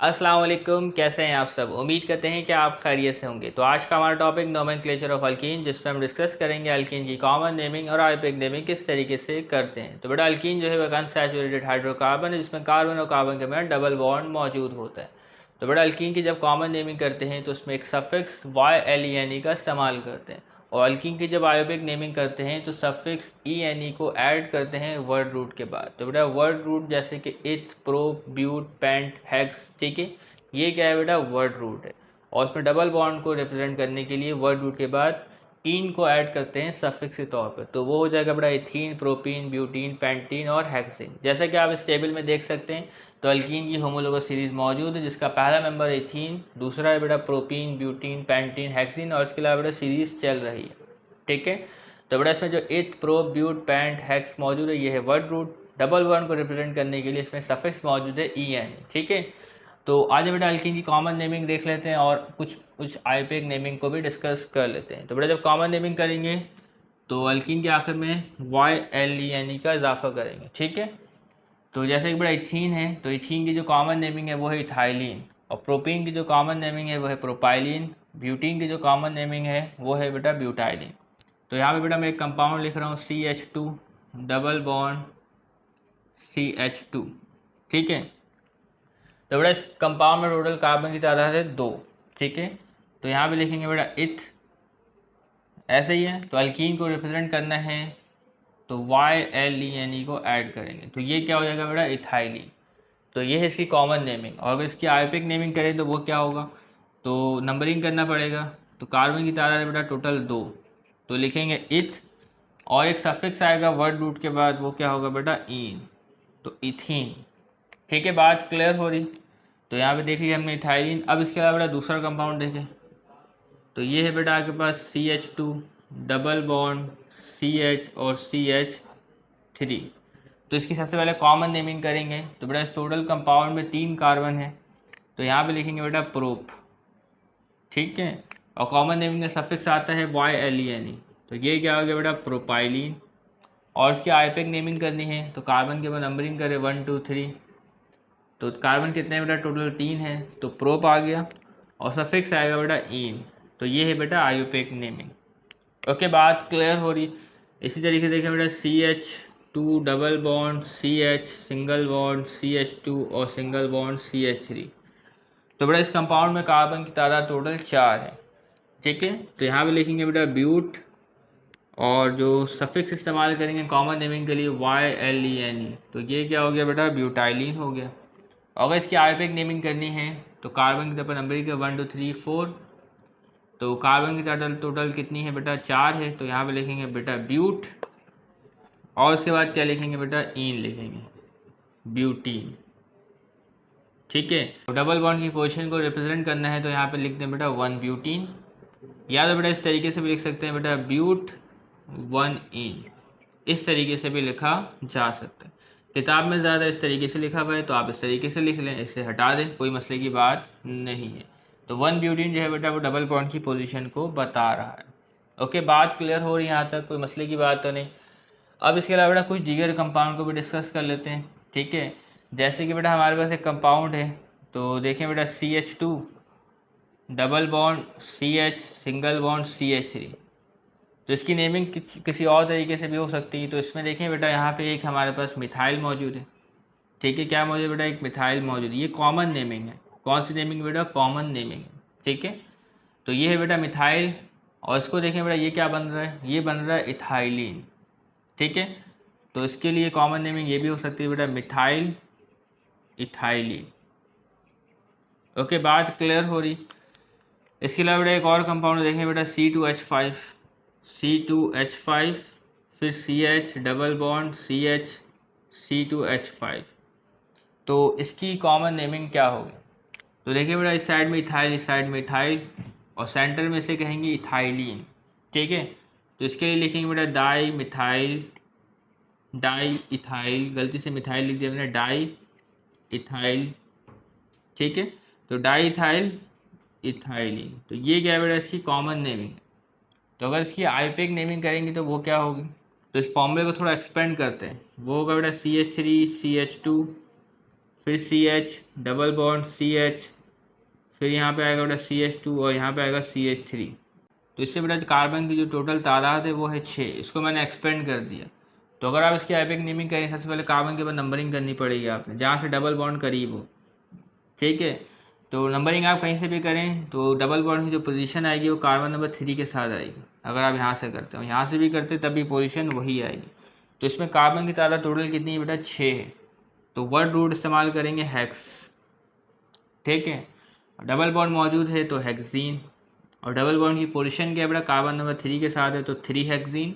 अस्सलाम वालेकुम, कैसे हैं आप सब। उम्मीद करते हैं कि आप खैरियत से होंगे। तो आज का हमारा टॉपिक नोमेनक्लेचर ऑफ अल्कीन, जिसमें हम डिस्कस करेंगे अल्कीन की कॉमन नेमिंग और आईयूपीएक नेमिंग किस तरीके से करते हैं। तो बेटा अल्कीन जो है वह अनसैचुरेटेड हाइड्रोकार्बन है, जिसमें कार्बन और कार्बन के में डबल बॉन्ड मौजूद होता है। तो बेटा अल्कीन की जब कॉमन नेमिंग करते हैं तो उसमें एक सफिक्स YLENE का इस्तेमाल करते हैं, और अल्कीन की जब आयोबिक नेमिंग करते हैं तो सफिक्स ENE को ऐड करते हैं वर्ड रूट के बाद। तो बेटा वर्ड रूट जैसे कि इथ, प्रो, ब्यूट, पेंट, हेक्स, ठीक है, ये क्या है बेटा, वर्ड रूट है। और उसमें डबल बॉन्ड को रिप्रेजेंट करने के लिए वर्ड रूट के बाद इन को ऐड करते हैं सफिक्स के तौर पर। तो वो हो जाएगा बेटा इथीन, प्रोपीन, ब्यूटीन, पेंटीन और हेक्सिन। जैसा कि आप इस टेबल में देख सकते हैं तो अल्कीन की होमोलोगस सीरीज मौजूद है, जिसका पहला मेंबर इथीन, दूसरा है बेटा प्रोपीन, ब्यूटीन, पेंटीन, हेक्सिन, और इसके अलावा बेटा सीरीज चल रही है। ठीक है, तो बेटा इसमें जो इथ, प्रो, ब्यूट, पेंट, हेक्स मौजूद है ये है वर्ड रूट। डबल बॉन्ड को रिप्रेजेंट करने के लिए इसमें सफिक्स मौजूद है EN। ठीक है, तो आज बेटा अल्कीन की कॉमन नेमिंग देख लेते हैं और कुछ आईयूपीएक नेमिंग को भी डिस्कस कर लेते हैं। तो बेटा जब कॉमन नेमिंग करेंगे तो अल्कीन के आखिर में YLENE का इजाफा करेंगे। ठीक है, तो जैसे कि बेटा इथीन है तो इथीन की जो कॉमन नेमिंग है वो है इथाइलिन, और प्रोपीन की जो कॉमन नेमिंग है वो है प्रोपाइलिन, ब्यूटीन की जो कॉमन नेमिंग है वो है बेटा ब्यूटाइलिन। तो यहाँ पे बेटा मैं एक कंपाउंड लिख रहा हूँ CH2 डबल बॉन्ड CH2। ठीक है, तो बेटा इस कंपाउंड में टोटल कार्बन की तादाद है 2। ठीक है, तो यहाँ पे लिखेंगे बेटा इथ, ऐसे ही है। तो अल्कीन को रिप्रेजेंट करना है तो YLENE को ऐड करेंगे, तो ये क्या हो जाएगा बेटा, इथाइलिन। तो ये है इसकी कॉमन नेमिंग। और अगर इसकी आयोपिक नेमिंग करें तो वो क्या होगा, तो नंबरिंग करना पड़ेगा। तो कार्बन की तादाद है बेटा टोटल 2, तो लिखेंगे इथ, और एक सफिक्स आएगा वर्ड रूट के बाद, वो क्या होगा बेटा, इन, तो इथीन। ठीक है, बात क्लियर हो रही। तो यहाँ पे देख लिया हमने इथाइलिन। अब इसके अलावा बेटा दूसरा कंपाउंड देखें तो ये है बेटा आपके पास CH2 डबल बॉन्ड CH और CH3। तो इसकी सबसे पहले कॉमन नेमिंग करेंगे। तो बेटा इस टोटल कंपाउंड में 3 कार्बन है, तो यहाँ पे लिखेंगे बेटा प्रोप। ठीक है, और कॉमन नेमिंग का सफिक्स आता है YLENE, तो ये क्या हो गया बेटा, प्रोपाइलिन। और इसकी आईयूपीएक नेमिंग करनी है तो कार्बन के बाद नंबरिंग करें 1 2 3। तो कार्बन कितने हैं बेटा, टोटल 3 है, तो प्रोप आ गया, और सफिक्स आएगा बेटा इन। तो ये है बेटा आईयूपीएक नेमिंग। ओके, बात क्लियर हो रही। इसी तरीके से देखें बेटा CH2 double bond CH, single bond CH2 और सिंगल बॉन्ड CH3। तो बेटा इस कंपाउंड में कार्बन की तादाद टोटल 4 है। ठीक है, तो यहाँ पे लिखेंगे बेटा ब्यूट, और जो सफिक्स इस्तेमाल करेंगे कॉमन नेमिंग के लिए YLENE, तो ये क्या हो गया बेटा, ब्यूटाइलिन हो गया। अगर इसकी आईयूपीएक नेमिंग करनी है तो कार्बन की तरफ नंबरिंग के 1 2 3 4। तो कार्बन की टोटल कितनी है बेटा, 4 है, तो यहाँ पे लिखेंगे बेटा ब्यूट, और उसके बाद क्या लिखेंगे बेटा, इन लिखेंगे, ब्यूटीन। ठीक है, तो डबल बॉन्ड की पोजीशन को रिप्रेजेंट करना है तो यहाँ पे लिखते हैं बेटा 1 ब्यूटीन, या तो बेटा इस तरीके से भी लिख सकते हैं बेटा ब्यूट 1 इन, इस तरीके से भी लिखा जा सकता है। किताब में ज़्यादा इस तरीके से लिखा हुआ है तो आप इस तरीके से लिख लें, इससे हटा दें, कोई मसले की बात नहीं है। तो 1 ब्यूटीन जो है बेटा वो डबल बॉन्ड की पोजीशन को बता रहा है। ओके, बात क्लियर हो रही है यहाँ तक, कोई मसले की बात तो नहीं। अब इसके अलावा बेटा कुछ दीगर कंपाउंड को भी डिस्कस कर लेते हैं। ठीक है, जैसे कि बेटा हमारे पास एक कंपाउंड है, तो देखें बेटा CH2 double bond CH, single bond CH3। तो इसकी नेमिंग किसी और तरीके से भी हो सकती है। तो इसमें देखें बेटा यहाँ पे एक हमारे पास मिथाइल मौजूद है। ठीक है, क्या मौजूद है बेटा, एक मिथाइल मौजूद है। ये कॉमन नेमिंग है। कौन सी नेमिंग बेटा, कॉमन नेमिंग है। ठीक है, तो ये है बेटा मिथाइल, और इसको देखें बेटा ये क्या बन रहा है, ये बन रहा है इथाइलिन। ठीक है, तो इसके लिए कॉमन नेमिंग ये भी हो सकती है बेटा मिथाइल इथाइलिन। ओके, बात क्लियर हो रही। इसके अलावा बेटा एक और कंपाउंड देखें बेटा C2H5, C2H5, फिर CH double bond CH, C2H5। तो इसकी कॉमन नेमिंग क्या होगी, तो देखिए बेटा इस साइड में इथाइल, इस साइड में इथाइल, और सेंटर में से कहेंगे इथाइलिन। ठीक है, तो इसके लिए लिखेंगे बेटा डाई मिथाइल, डाई इथाइल, गलती से मिथाइल लिख दिया मैंने, डाई इथाइल। ठीक है, तो डाई इथाइल इथाइलिन। तो ये क्या है बेटा, इसकी कॉमन नेमिंग। तो अगर इसकी आईयूपीएक नेमिंग करेंगे तो वो क्या होगी, तो इस फॉर्मूले को थोड़ा एक्सपेंड करते हैं। वो होगा बेटा CH3 CH2, फिर CH डबल बॉन्ड CH, फिर यहाँ पे आएगा बेटा CH2 और यहाँ पे आएगा CH3। तो इससे बेटा कार्बन की जो टोटल तादाद है वो है 6। इसको मैंने एक्सपेंड कर दिया। तो अगर आप इसकी आइपिक नेमिंग करें, सबसे पहले कार्बन के बाद नंबरिंग करनी पड़ेगी आपने, जहाँ से डबल बॉन्ड करीब हो, ठीक है। तो नंबरिंग आप कहीं से भी करें तो डबल बॉन्ड की जो पोजीशन आएगी वो कार्बन नंबर 3 के साथ आएगी। अगर आप यहाँ से करते हो, यहाँ से भी करते तब भी पोजीशन वही आएगी। तो इसमें कार्बन की तादाद टोटल कितनी है बेटा 6 है। तो वर्ड रूट इस्तेमाल करेंगे हेक्स, ठीक है। डबल बॉन्ड मौजूद है तो हेक्सीन, और डबल बॉन्ड की पोजीशन क्या है बेटा कार्बन नंबर 3 के साथ है तो 3 हेक्सीन।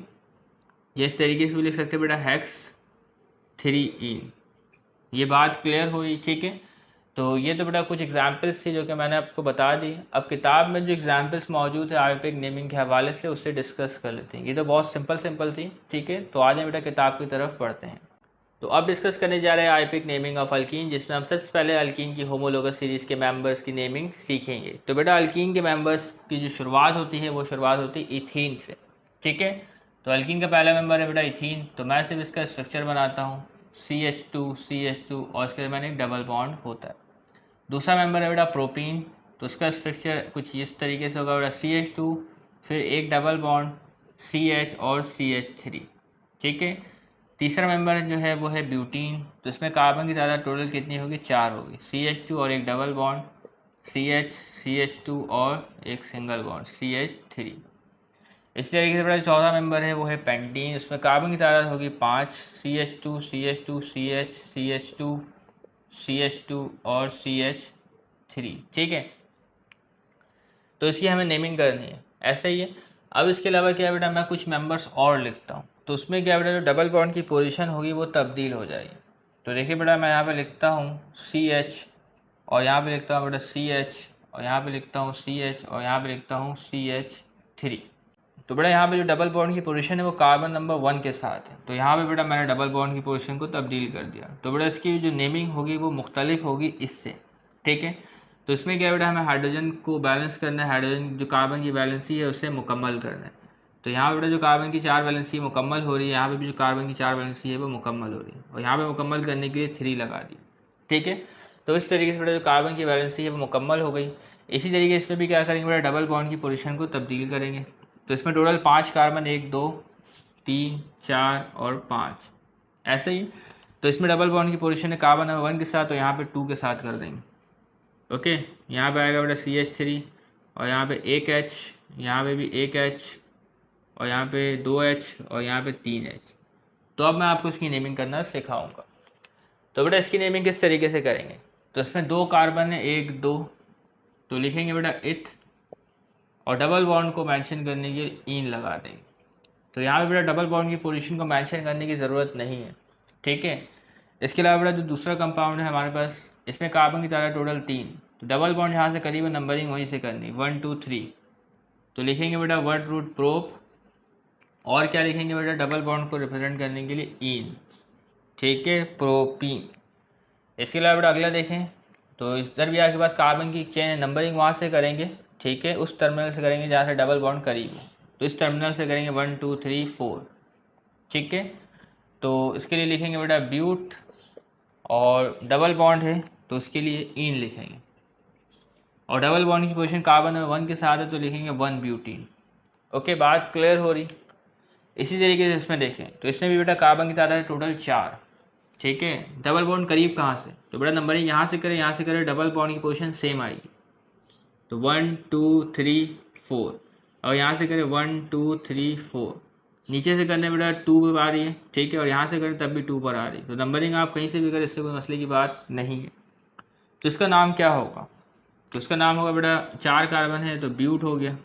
ये इस तरीके से भी लिख सकते हैं बेटा हेक्स 3इन। ये बात क्लियर हो रही, ठीक है। तो ये तो बेटा कुछ एग्जाम्पल्स थी जो कि मैंने आपको बता दी। अब किताब में जो एग्जाम्पल्स मौजूद है आइपिक नेमिंग के हवाले से उससे डिस्कस कर लेते हैं। ये तो बहुत सिंपल थी, ठीक है। तो आज हम बेटा किताब की तरफ पढ़ते हैं। तो अब डिस्कस करने जा रहे हैं आइपिक नेमिंग ऑफ अल्कीन, जिसमें हम सबसे पहले अल्कीन की होमोलोगस सीरीज़ के मेंबर्स की नेमिंग सीखेंगे। तो बेटा अल्कीन के मेंबर्स की जो शुरुआत होती है वो शुरुआत होती है इथीन से, ठीक है। तो अल्कीन का पहला मेंबर है बेटा इथीन। तो मैं सिर्फ इसका स्ट्रक्चर बनाता हूँ CH2 और इसके मैंने एक डबल बॉन्ड होता है। दूसरा मेंबर है बेटा प्रोपीन। तो उसका स्ट्रक्चर कुछ इस तरीके से होगा बेटा CH2 फिर एक डबल बॉन्ड CH और CH3, ठीक है। तीसरा मेंबर जो है वो है ब्यूटीन। तो इसमें कार्बन की तादाद टोटल कितनी होगी 4 होगी, CH2 और एक डबल बॉन्ड CH2 और एक सिंगल बॉन्ड CH3। इस तरीके से बेटा चौथा मेंबर है वो है पेंटीन। इसमें कार्बन की तादाद होगी 5, CH2 CH2 CH2 और CH3, ठीक है। तो इसकी हमें नेमिंग करनी है, ऐसा ही है। अब इसके अलावा क्या है बेटा मैं कुछ मेंबर्स और लिखता हूँ। तो उसमें क्या बेटा जो डबल बॉन्ड की पोजीशन होगी वो तब्दील हो जाएगी। तो देखिए बेटा मैं यहाँ पे लिखता हूँ CH और यहाँ पे लिखता हूँ बेटा CH और यहाँ पे लिखता हूँ CH और यहाँ पे लिखता हूँ CH3। तो बेटा यहाँ पे जो डबल बॉन्ड की पोजीशन है वो कार्बन नंबर 1 के साथ है। तो यहाँ पे बेटा मैंने डबल बॉन्ड की पोजीशन को तब्दील कर दिया। तो बेटा इसकी जो नेमिंग होगी वो मुख्तलिफ होगी इससे, ठीक है। तो इसमें क्या बेटा हमें हाइड्रोजन को बैलेंस करना है, हाइड्रोजन जो कार्बन की वैलेंसी है उसे मुकम्मल करना है। तो यहाँ पे बेटा जो कार्बन की 4 वैलेंसी मुकम्मल हो रही है, यहाँ पे भी जो कार्बन की 4 वैलेंसी है वो मुकम्मल हो रही है, और यहाँ पे मुकम्मल करने के लिए 3 लगा दी, ठीक है। तो इस तरीके से बेटा जो कार्बन की वैलेंसी है वो मुकम्मल हो गई। इसी तरीके से इसमें भी क्या करेंगे बेटा डबल बॉन्ड की पोजीशन को तब्दील करेंगे। तो इसमें टोटल 5 कार्बन 1 2 3 4 और 5 ऐसे ही। तो इसमें डबल बॉन्ड की पोजीशन है कार्बन नंबर 1 के साथ, तो यहाँ पे 2 के साथ कर देंगे, ओके। यहाँ पे आएगा बेटा CH3 और यहाँ पे एक H, यहाँ पे भी एक H और यहाँ पे 2H और यहाँ पे 3H। तो अब मैं आपको इसकी नेमिंग करना सिखाऊंगा। तो बेटा इसकी नेमिंग किस तरीके से करेंगे। तो इसमें 2 कार्बन है 1 2, तो लिखेंगे बेटा इथ और डबल बॉन्ड को मेंशन करने के लिए इन लगा देंगे। तो यहाँ पे बेटा डबल बॉन्ड की पोजीशन को मेंशन करने की ज़रूरत नहीं है, ठीक है। इसके अलावा बेटा जो दूसरा कंपाउंड है हमारे पास, इसमें कार्बन की तादाद टोटल 3। तो डबल बॉन्ड यहाँ से करीब नंबरिंग वहीं से करनी 1 2 3। तो लिखेंगे बेटा वर्ड रूट प्रोप और क्या लिखेंगे बेटा डबल बॉन्ड को रिप्रेजेंट करने के लिए इन, ठीक है, प्रोपीन। इसके अलावा बेटा अगला देखें तो इधर भी आपके पास कार्बन की चेन नंबरिंग वहाँ से करेंगे, ठीक है, उस टर्मिनल से करेंगे जहाँ से डबल बॉन्ड करीब है। तो इस टर्मिनल से करेंगे 1 2 3 4, ठीक है। तो इसके लिए लिखेंगे बेटा ब्यूट और डबल बॉन्ड है तो उसके लिए इन लिखेंगे, और डबल बॉन्ड की पोजीशन कार्बन में 1 के साथ है तो लिखेंगे 1 ब्यूटीन, ओके। बात क्लियर हो रही। इसी तरीके से इसमें देखें तो इसमें भी बेटा कार्बन की तादाद टोटल 4, ठीक है। डबल बॉन्ड करीब कहाँ से, तो बेटा नंबरिंग यहाँ से करें डबल बॉन्ड की पोजीशन सेम आएगी। तो 1 2 3 4 और यहाँ से करें 1 2 3 4, नीचे से करने बेटा 2 पर आ रही है, ठीक है, और यहाँ से करें तब भी 2 पर आ रही है। तो नंबरिंग आप कहीं से भी करें, इससे कोई मसले की बात नहीं है। तो इसका नाम क्या होगा, तो इसका नाम होगा बेटा 4 कार्बन है तो ब्यूट हो गया,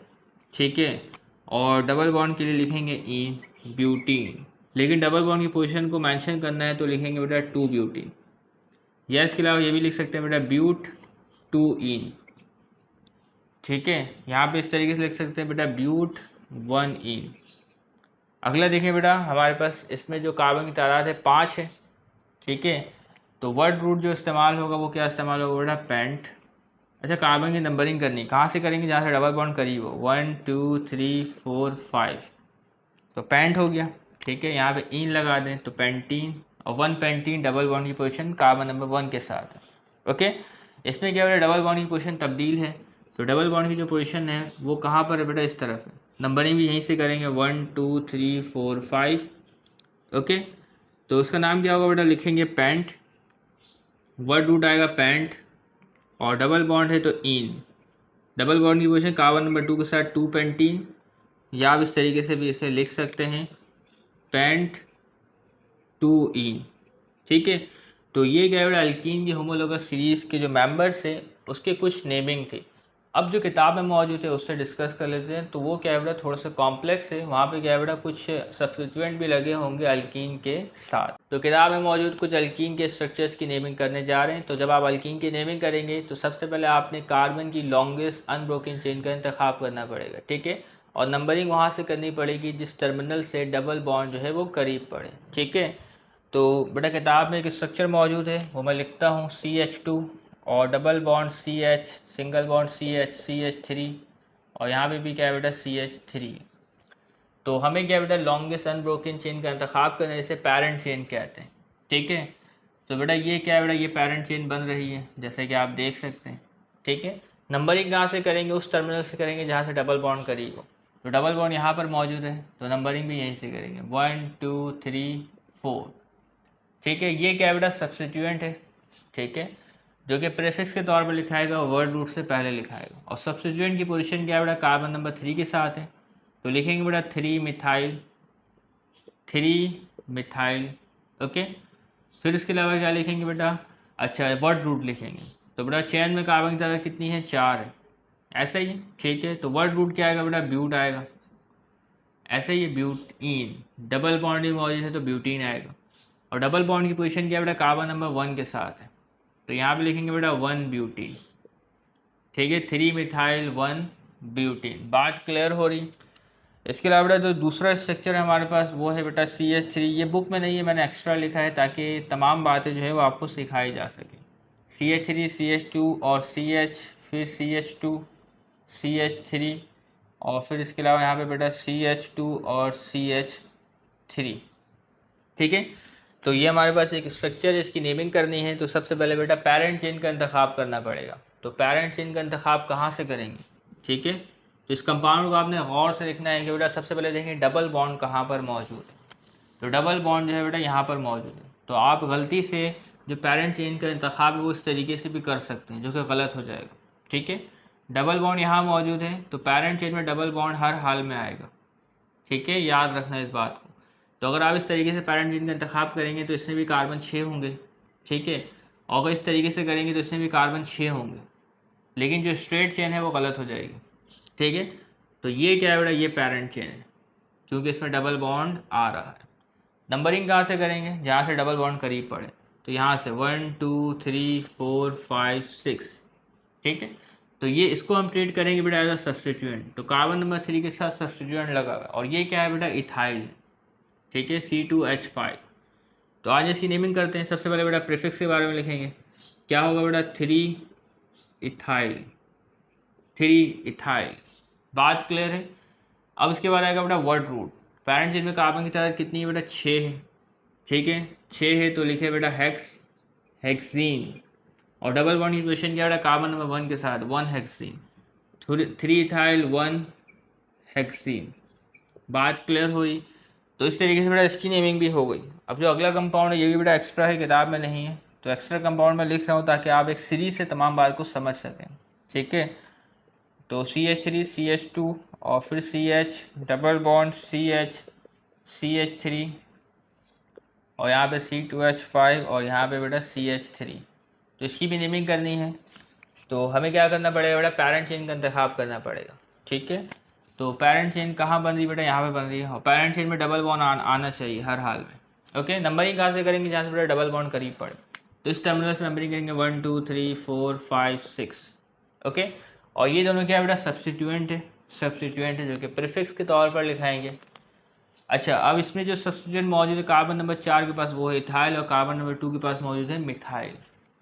ठीक है, और डबल बॉन्ड के लिए लिखेंगे इन ब्यूटीन। लेकिन डबल बॉन्ड की पोजीशन को मेंशन करना है तो लिखेंगे बेटा 2 ब्यूटीन, या इसके अलावा ये भी लिख सकते हैं बेटा ब्यूट 2 इन, ठीक है। यहाँ पे इस तरीके से लिख सकते हैं बेटा ब्यूट 1 इन। अगला देखें बेटा हमारे पास इसमें जो कार्बन की तादाद है 5 है, ठीक है। तो वर्ड रूट जो इस्तेमाल होगा वो क्या इस्तेमाल होगा बेटा पेंट। अच्छा कार्बन की नंबरिंग करनी कहाँ से करेंगे, जहाँ से डबल बॉन्ड करीब हो, 1 2 3 4 5, तो पेंट हो गया, ठीक है। यहाँ पे इन लगा दें तो पेंटीन, और 1 पेंटीन डबल बॉन्ड की पोजीशन कार्बन नंबर 1 के साथ है। ओके, इसमें क्या बेटा डबल बॉन्ड की पोजीशन तब्दील है, तो डबल बॉन्ड की जो पोजीशन है वो कहाँ पर है बेटा, इस तरफ है। नंबरिंग भी यहीं से करेंगे 1 2 3 4 5। ओके, तो उसका नाम क्या होगा बेटा, लिखेंगे पेंट, वर्ड रूट आएगा पेंट, और डबल बॉन्ड है तो इन। डबल बॉन्ड की पोजीशन कार्बन नंबर 2 के साथ 2 पेंटीन, या आप इस तरीके से भी इसे लिख सकते हैं पेंट 2 इन। ठीक है, तो ये क्या है अल्कीन की होमोलोगस सीरीज़ के जो मेंबर्स है उसके कुछ नेमिंग थे। अब जो किताब में मौजूद है उससे डिस्कस कर लेते हैं। तो वो क्या है थोड़ा सा कॉम्प्लेक्स है, वहाँ पे क्या है कुछ सब्स्टिट्यूएंट भी लगे होंगे अल्कीन के साथ। तो किताब में मौजूद कुछ अल्कीन के स्ट्रक्चर्स की नेमिंग करने जा रहे हैं। तो जब आप अल्कीन की नेमिंग करेंगे तो सबसे पहले आपने कार्बन की लॉन्गेस्ट अनब्रोकन चेन का इंतखाब करना पड़ेगा। ठीक है, और नंबरिंग वहाँ से करनी पड़ेगी जिस टर्मिनल से डबल बॉन्ड जो है वो करीब पड़े। ठीक है, तो बेटा किताब में एक स्ट्रक्चर मौजूद है, वो मैं लिखता हूँ CH2 और double bond CH, single bond CH, CH3, और यहाँ पे भी क्या है बेटा CH3। तो हमें क्या बेटा लॉन्गेस्ट अनब्रोकन चेन का इंतखाब करना है, इसे पैरेंट चेन कहते हैं। ठीक है, तो बेटा ये क्या है बेटा, ये पैरेंट चेन बन रही है जैसे कि आप देख सकते हैं। ठीक है, नंबरिंग कहाँ से करेंगे, उस टर्मिनल से करेंगे जहाँ से डबल बॉन्ड करीब हो। तो डबल बॉन्ड यहाँ पर मौजूद है तो नंबरिंग भी यहीं से करेंगे 1 2 3 4। ठीक है, ये क्या है बेटा सब्स्टिट्यूएंट है। ठीक है, जो कि प्रीफिक्स के तौर पर लिखाएगा वर्ड रूट से पहले लिखाएगा, और सब्स्टिट्यूएंट की पोजीशन क्या है बेटा कार्बन नंबर 3 के साथ है। तो लिखेंगे बेटा 3 मिथाइल। ओके, फिर इसके अलावा क्या लिखेंगे बेटा, अच्छा वर्ड रूट लिखेंगे। तो बेटा चेन में कार्बन की तादाद कितनी है, 4 है, ऐसा ही। ठीक है, तो वर्ड रूट क्या आएगा बेटा, ब्यूट आएगा, ऐसे ही ब्यूटीन। डबल बॉन्ड भी मौजूद है तो ब्यूटीन आएगा, और डबल बॉन्ड की पोजीशन क्या है बेटा कार्बन नंबर 1 के साथ है। तो यहाँ पे लिखेंगे बेटा 1 ब्यूटीन। ठीक है, 3 मिथाइल 1 ब्यूटीन। बात क्लियर हो रही। इसके अलावा बेटा जो दूसरा स्ट्रक्चर है हमारे पास वो है बेटा CH3। ये बुक में नहीं है, मैंने एक्स्ट्रा लिखा है ताकि तमाम बातें जो है वो आपको सिखाई जा सके। CH3 CH2 और CH, फिर CH2 CH3, और फिर इसके अलावा यहाँ पे बेटा CH2 और CH3। ठीक है, तो ये हमारे पास एक स्ट्रक्चर है, इसकी नेमिंग करनी है। तो सबसे पहले बेटा पेरेंट चेन का इंतखाब करना पड़ेगा। तो पेरेंट चेन का इंतखाब कहाँ से करेंगे, ठीक है, तो इस कंपाउंड को आपने गौर से लिखना है कि बेटा सबसे पहले देखें डबल बॉन्ड कहाँ पर मौजूद है। तो डबल बॉन्ड जो है बेटा यहाँ पर मौजूद है। तो आप गलती से जो पेरेंट चेन का इंतखाब है वो इस तरीके से भी कर सकते हैं, जो कि गलत हो जाएगा। ठीक है, डबल बॉन्ड यहाँ मौजूद है तो पेरेंट चेन में डबल बॉन्ड हर हाल में आएगा। ठीक है, याद रखना इस बात को। तो अगर आप इस तरीके से पेरेंट चेन का इंतखाब करेंगे तो इसमें भी कार्बन 6 होंगे। ठीक है, और अगर इस तरीके से करेंगे तो इसमें भी कार्बन 6 होंगे, लेकिन जो स्ट्रेट चेन है वो गलत हो जाएगी। ठीक है, तो ये क्या है बेटा, ये पेरेंट चेन है क्योंकि इसमें डबल बॉन्ड आ रहा है। नंबरिंग कहाँ से करेंगे, जहाँ से डबल बॉन्ड करीब पड़े। तो यहाँ से 1 2 3 4 5 6। ठीक है, तो ये इसको हम ट्रीट करेंगे बेटा एज अ सब्स्टिट्यूएंट। तो कार्बन नंबर 3 के साथ सब्स्टिट्यूएंट लगा हुआ है, और ये क्या है बेटा इथाइल। ठीक है, C2H5। तो आज इसकी नेमिंग करते हैं। सबसे पहले बेटा प्रीफिक्स के बारे में लिखेंगे, क्या होगा बेटा 3 इथाइल। बात क्लियर है। अब इसके बाद आएगा बेटा वर्ड रूट। पेरेंट चेन में कार्बन की तादाद कितनी है बेटा, 6 है। ठीक है, 6 है तो लिखे बेटा हेक्सीन, और डबल बॉन्ड की पोजीशन क्या बेटा कार्बन नंबर 1 के साथ 1 हेक्सीन। 3 ethyl 1 hexene. बात क्लियर हुई। तो इस तरीके से बेटा इसकी नेमिंग भी हो गई। अब जो अगला कंपाउंड है ये भी बेटा एक्स्ट्रा है, किताब में नहीं है, तो एक्स्ट्रा कंपाउंड में लिख रहा हूँ ताकि आप एक सीरीज से तमाम बात को समझ सकें। ठीक है, तो CH3 CH2 और फिर CH double bond CH CH3, और यहाँ पे C2H5 और यहाँ पे बेटा CH3। तो इसकी भी नेमिंग करनी है। तो हमें क्या करना पड़ेगा बेटा, पेरेंट चेन का इंतखाब करना पड़ेगा। ठीक है, तो पेरेंट चेन कहाँ बन रही बेटा, यहाँ पे बन रही है, और पेरेंट चेन में डबल बॉन्ड आना चाहिए हर हाल में। ओके, नंबरिंग कहाँ से करेंगे, जहाँ से बेटा डबल बॉन्ड करीब पड़े। तो इस टर्मिनल से नंबरिंग करेंगे 1 2 3 4 5 6। ओके, और ये दोनों क्या है बेटा सब्स्टिट्यूएंट है जो कि प्रीफिक्स के तौर पर लिखाएंगे। अच्छा, अब इसमें जो सब्स्टिट्यूएंट मौजूद है कार्बन नंबर 4 के पास वो है इथाइल, और कार्बन नंबर 2 के पास मौजूद है मिथाइल।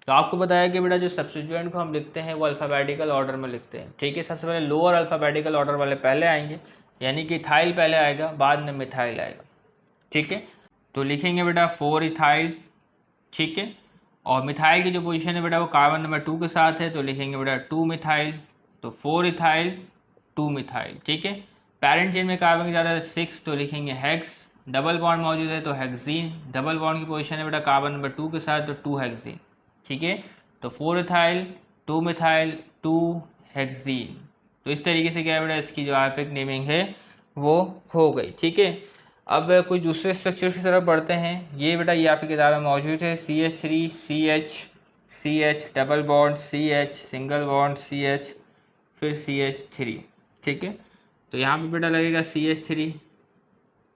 तो आपको बताया कि बेटा जो सब्स्टिट्यूएंट को हम लिखते हैं वो अल्फ़ाबेटिकल ऑर्डर में लिखते हैं। ठीक है, सबसे पहले लोअर अल्फ़ाबेटिकल ऑर्डर वाले पहले आएंगे, यानी कि इथाइल पहले आएगा, बाद में मिथाइल आएगा। ठीक है, तो लिखेंगे बेटा 4 इथाइल, ठीक है। और मिथाइल की जो पोजीशन है बेटा वो कार्बन नंबर 2 के साथ है, तो लिखेंगे बेटा 2 मिथाइल, तो 4 इथाइल 2 मिथाइल, ठीक है। पैरेंट चेन में कार्बन की ज़्यादा 6, तो लिखेंगे हेक्स। डबल बॉन्ड मौजूद है तो हेक्सीन, डबल बॉन्ड की पोजीशन है बेटा कार्बन नंबर 2 के साथ, तो 2 हेक्सीन, ठीक है। तो 4 इथाइल 2 मिथाइल 2 हेक्सीन। तो इस तरीके से क्या है बेटा इसकी जो आईयूपीएक नेमिंग है वो हो गई, ठीक है। अब कुछ दूसरे स्ट्रक्चर की तरफ बढ़ते हैं। ये बेटा ये आपकी किताब में मौजूद है, CH3 CH double bond CH single bond CH फिर CH3, ठीक है। तो यहाँ पे बेटा लगेगा CH3,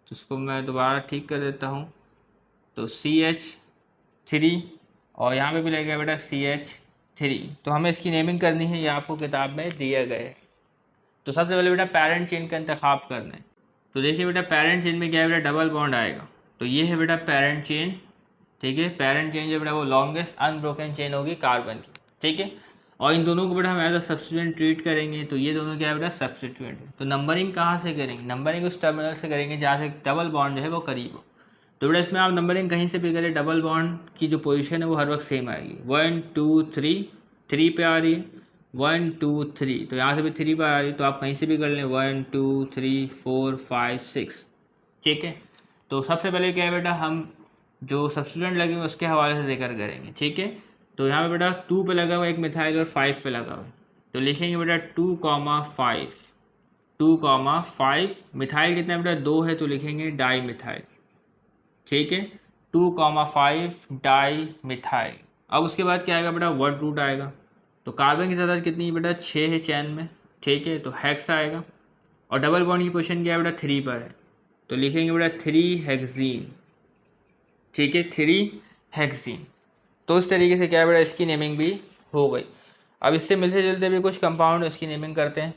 तो इसको मैं दोबारा ठीक कर देता हूँ, तो CH3 और यहाँ पे भी लगेगा बेटा CH3। तो हमें इसकी नेमिंग करनी है, ये आपको किताब में दिया गया है। तो सबसे पहले बेटा पेरेंट चेन का इंतखाब करना है। तो देखिए बेटा पेरेंट चेन में क्या है बेटा डबल बॉन्ड आएगा, तो ये है बेटा पेरेंट चेन, ठीक है। पेरेंट चेन जो बेटा वो लॉन्गेस्ट अनब्रोकन चेन होगी कार्बन की, ठीक है। और इन दोनों को बेटा हम एज अ सब्स्टिट्यूएंट ट्रीट करेंगे, तो ये दोनों क्या है बेटा सब्स्टिट्यूएंट है। तो नंबरिंग कहाँ से करेंगे, नंबरिंग उस टर्मिनल से करेंगे जहाँ से डबल बॉन्ड जो है वो करीब हो। तो बेटा इसमें आप नंबरिंग कहीं से भी करें, डबल बॉन्ड की जो पोजीशन है वो हर वक्त सेम आएगी। 1 2 3 3 पे आ रही है, 1 2 3, तो यहाँ से भी 3 पर आ रही है, तो आप कहीं से भी कर लें 1 2 3 4 5 6, ठीक है। तो सबसे पहले क्या है बेटा हम जो सब्स्टिट्यूएंट लगे हुए उसके हवाले से जिक्र करेंगे, ठीक है। तो यहाँ पे बेटा 2 पे लगा हुआ एक मिथाइल और 5 पे लगा हुआ, तो लिखेंगे बेटा 2,5 2,5। मिथाइल कितना बेटा 2 है, तो लिखेंगे डाई मिथाइल, ठीक है। 2,5 डाई मिथाइल। अब उसके बाद क्या आएगा बेटा वर्ड रूट आएगा। तो कार्बन की तादाद कितनी है बेटा 6 है चैन में, ठीक है। तो हेक्स आएगा और डबल बॉन्ड की पोजीशन क्या है बेटा 3 पर है, तो लिखेंगे बेटा 3 हेक्सीन, ठीक है, 3 हेक्सीन। तो इस तरीके से क्या है बेटा इसकी नेमिंग भी हो गई। अब इससे मिलते जुलते भी कुछ कंपाउंड इसकी नेमिंग करते हैं।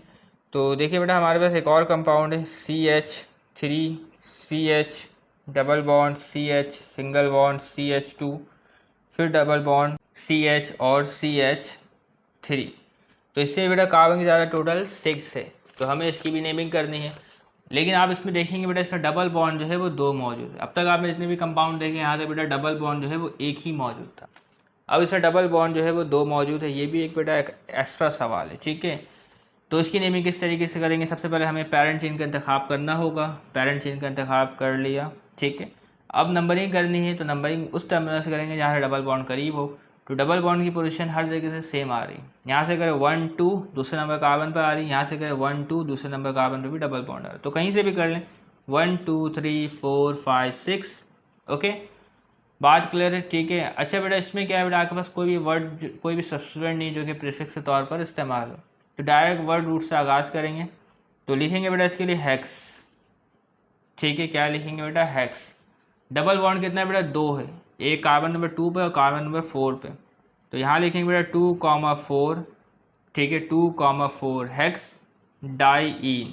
तो देखिए बेटा हमारे पास एक और कंपाउंड है CH3 CH double bond CH single bond CH2 फिर डबल बॉन्ड CH और CH3। तो इससे बेटा कार्बन की ज़्यादा टोटल 6 है, तो हमें इसकी भी नेमिंग करनी है। लेकिन आप इसमें देखेंगे बेटा इसका डबल बॉन्ड जो है वो 2 मौजूद है। अब तक आपने जितने भी कंपाउंड देखे यहाँ से बेटा डबल बॉन्ड जो है वो एक ही मौजूद था, अब इसका डबल बॉन्ड जो है वो 2 मौजूद है। ये भी एक बेटा एक एक्स्ट्रा सवाल है, ठीक है। तो इसकी नेमिंग किस तरीके से करेंगे, सबसे पहले हमें पेरेंट चेन का इंतखाब करना होगा। पेरेंट चेन का इंतखाब कर लिया, ठीक है। अब नंबरिंग करनी है, तो नंबरिंग उस टर्मिनल से करेंगे जहाँ से डबल बॉन्ड करीब हो। तो डबल बॉन्ड की पोजीशन हर जगह से सेम आ रही है, यहाँ से करें 1 2 दूसरे नंबर कार्बन पर आ रही है, यहाँ से करें 1 2 दूसरे नंबर कार्बन पर भी डबल बॉन्ड आ रहा है। तो कहीं से भी कर लें 1 2 3 4 5 6, ओके, बात क्लियर है, ठीक है। अच्छा बेटा इसमें क्या है बेटा आपके पास कोई भी वर्ड कोई भी सब्स्टिट्यूएंट नहीं जो कि प्रीफिक्स के तौर पर इस्तेमाल हो, तो डायरेक्ट वर्ड रूट से आगाज़ करेंगे। तो लिखेंगे बेटा इसके लिए हेक्स, ठीक है। क्या लिखेंगे बेटा हेक्स। डबल बॉन्ड कितना है बेटा 2 है, एक कार्बन नंबर 2 पे और कार्बन नंबर 4 पे, तो यहाँ लिखेंगे बेटा 2,4, ठीक है, 2,4 हेक्स डाईइन।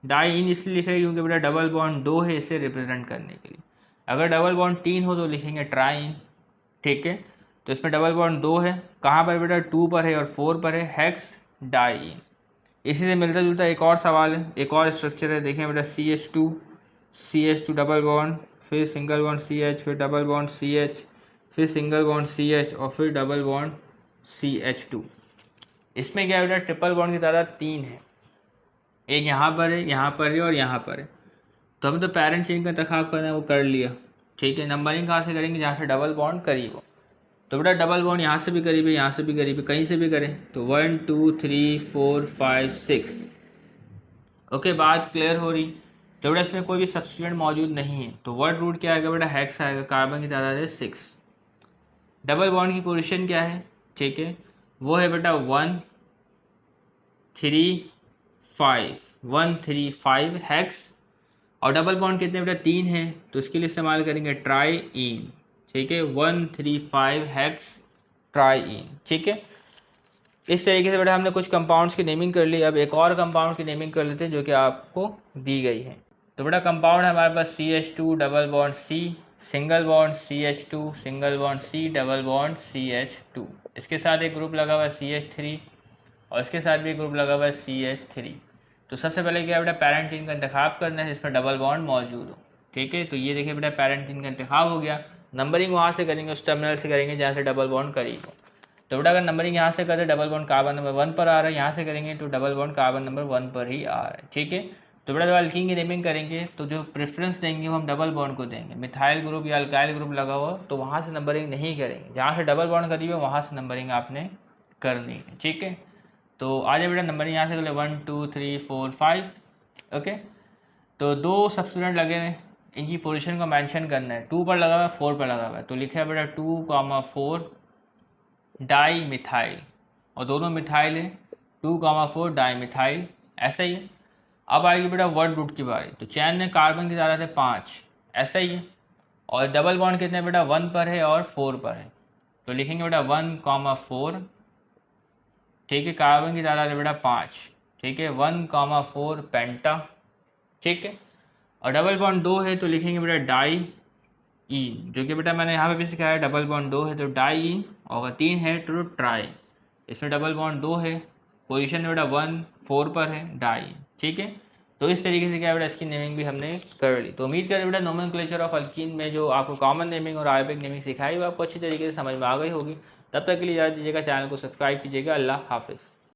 डाईइन इसलिए लिख रहे हैं क्योंकि बेटा डबल बॉन्ड 2 है, इसे रिप्रेजेंट करने के लिए। अगर डबल बॉन्ड 3 हो तो लिखेंगे ट्राइन, ठीक है। तो इसमें डबल बॉन्ड 2 है, कहाँ पर बेटा 2 पर है और 4 पर है, हेक्स डाईइन। इसी से मिलता जुलता एक और सवाल है, एक और स्ट्रक्चर है, देखें बेटा CH2 डबल बॉन्ड फिर सिंगल बॉन्ड CH फिर डबल बॉन्ड CH फिर सिंगल बॉन्ड CH और फिर डबल बॉन्ड CH2। इसमें क्या बेटा ट्रिपल बॉन्ड की तादाद 3 है, एक यहाँ पर है, यहाँ पर है और यहाँ पर है। तो हमें तो पेरेंट चेन का इंतखाब करना है, वो कर लिया, ठीक है। नंबरिंग कहाँ से करेंगे, जहाँ से डबल बॉन्ड करीब हो। तो बेटा डबल बॉन्ड यहाँ से भी करीब है, यहाँ से भी करीब है, कहीं से भी करें तो 1 2 3 4 5 6, ओके, बात क्लियर हो रही। तो बेटा इसमें कोई भी सब्स्टिट्यूएंट मौजूद नहीं है, तो वर्ड रूट क्या आएगा बेटा हेक्स आएगा, कार्बन की तादाद है 6। डबल बॉन्ड की पोजीशन क्या है, ठीक है, वो है बेटा 1 3 5 हेक्स। और डबल बॉन्ड कितने बेटा 3 है, तो इसके लिए इस्तेमाल करेंगे ट्राईइन, ठीक है, 135 हेक्स ट्राईइन, ठीक है। इस तरीके से बेटा हमने कुछ कंपाउंड्स की नेमिंग कर ली। अब एक और कंपाउंड की नेमिंग कर लेते हैं जो कि आपको दी गई है। तो बेटा कंपाउंड है हमारे पास CH2 double bond C single bond CH2 single bond C double bond CH2। इसके साथ एक ग्रुप लगा हुआ है CH3 और इसके साथ भी एक ग्रुप लगा हुआ है CH3। तो सबसे पहले क्या बेटा पेरेंट चेन का इंतखाब करना है जिसमें डबल बॉन्ड मौजूद हो, ठीक है। तो ये देखिए बेटा पैरेंट का इंतखाब हो गया। नंबरिंग वहाँ से करेंगे, उस टर्मिनल से करेंगे जहाँ से डबल बॉन्ड करीब हो। तो बेटा अगर नंबरिंग यहाँ से करते डबल बॉन्ड कार्बन नंबर 1 पर आ रहा है, यहाँ से करेंगे तो डबल बॉन्ड कार्बन नंबर 1 पर ही आ रहा है, ठीक है। तो बेटा जब अल्कीन की नेमिंग करेंगे तो जो प्रेफरेंस देंगे वो हम डबल बॉन्ड को देंगे। मिथाइल ग्रुप या अल्काइल ग्रुप लगा हुआ तो वहाँ से नंबरिंग नहीं करेंगे, जहाँ से डबल बॉन्ड करीब है वहाँ से नंबरिंग आपने करनी है, ठीक है। तो आ जाए बेटा नंबरिंग यहाँ से कर ले 1 2 3 4 5, ओके। तो 2 सब्स्टिट्यूएंट लगे हैं, इनकी पोजीशन को मेंशन करना है। 2 पर लगा हुआ है, 4 पर लगा हुआ है, तो लिखा है बेटा 2,4 डाई मिथाइल, और दोनों मिथाइल है, 2,4 डाई मिथाइल, ऐसा ही है। अब आएगी बेटा वर्ड रूट की बारी। तो चैन में कार्बन की तादाद है 5, ऐसा ही है। और डबल बॉन्ड कितने बेटा 1 पर है और 4 पर है, तो लिखेंगे बेटा 1,4, ठीक है। कार्बन की तादाद है बेटा 5, ठीक है, 1,4 पेंटा, ठीक है। और डबल बॉन्ड 2 है तो लिखेंगे बेटा डाई ईन, जो कि बेटा मैंने यहाँ पे भी सिखाया है, डबल बॉन्ड 2 है तो डाई ईन, और अगर 3 है तो ट्राई। इसमें डबल बॉन्ड 2 है, पोजीशन में बेटा 1 4 पर है, डाई, ठीक है। तो इस तरीके से क्या बेटा इसकी नेमिंग भी हमने कर ली। तो उम्मीद करें बेटा नोमेनक्लेचर ऑफ अल्कीन में जो आपको कॉमन नेमिंग और आयोबिक नेमिंग सिखाई वो आपको अच्छी तरीके से समझ में आ गई होगी। तब तक के लिए इजाज़त दीजिएगा, चैनल को सब्सक्राइब कीजिएगा। अल्लाह हाफिज़।